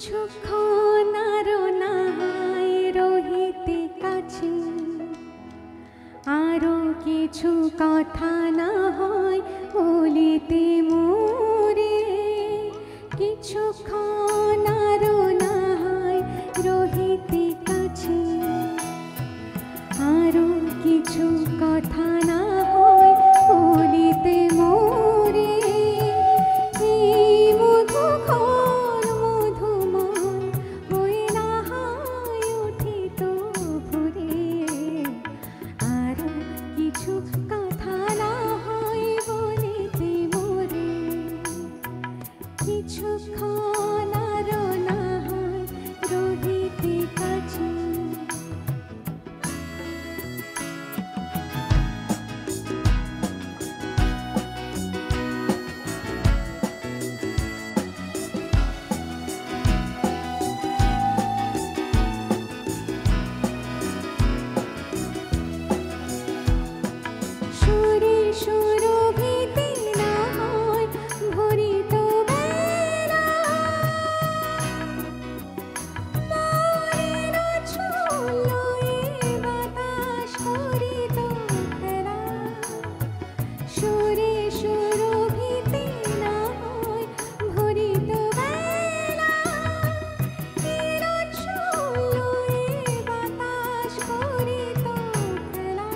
কিছুক্ষণ আরো না হয় রহিতে কাছে, আরো কিছু কথা না হয় বলিতে মোরে। কিছুক্ষণ আরো না হয় রহিতে কাছে, আরো কিছু কথা না হয় বলিতে মোরে। কিছুক্ষণ আরো না হয় রহিতে কাছে। সুরে সুরভিতে না হয় ভরিত বেলা, মরের ছলয়ে বাতাস করিত খেলা। সুরে সুরভিতে না হয় ভরিত বেলা, মরের ছলয়ে বাতাস করিত খেলা।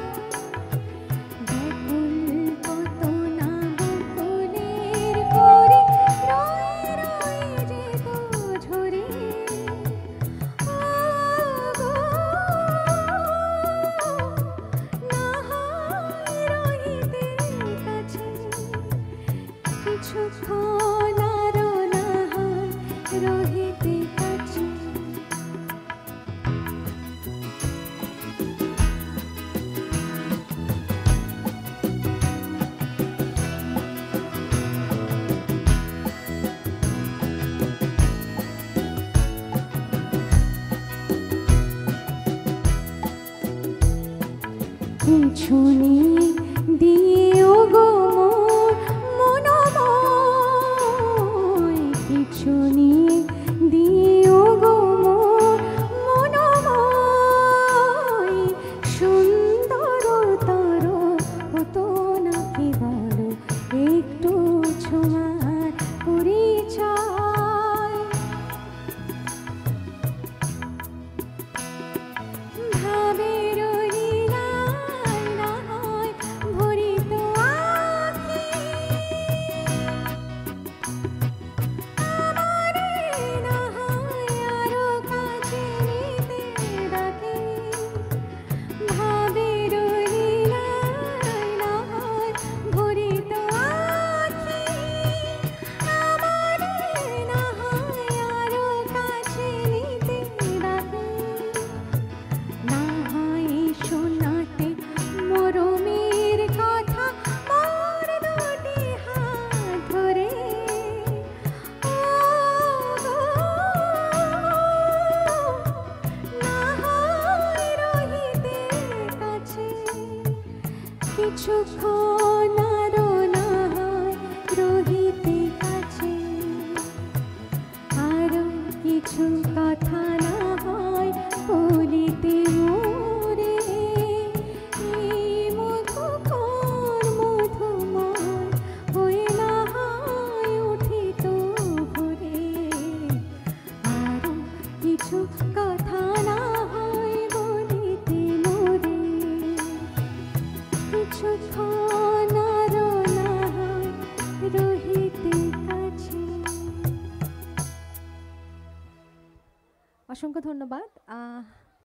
কিছুক্ষণ আরো না হয় রহিতে কাছে। কিছু নিয়ে দিও গো মোর মনোময়, কিছু নিয়ে দিও গো মোর মনোময়। সুন্দরতর হতো নাকি বলো একটু ছোঁয়ার পরিচয়। ভাবের লীলায় না হয় ভরিত আঁখি, আমারে না হয় আরো কাছে নিতে ডাকে। ভাবের লীলায় না হয় ভরিত আঁখি, আমারে না হয় আরো কাছে নিতে ডাকে। না হয় শোনাতে মরমের কথা মোর দুটি হাত ধরে। না হয় রহিতে কাছে। কিছুক্ষণ আরো না হয় রহিতে কাছে, আরো কিছু কথা না হয় বলিতে মোরে। এই মধুকর মধুময় হয়ে না হয় উঠিত ভোরে। আরো কিছু কথা না হয় বলিতে মোরে। কিছুক্ষণ আরো না হয় রহিতে কাছে। অসংখ্য ধন্যবাদ।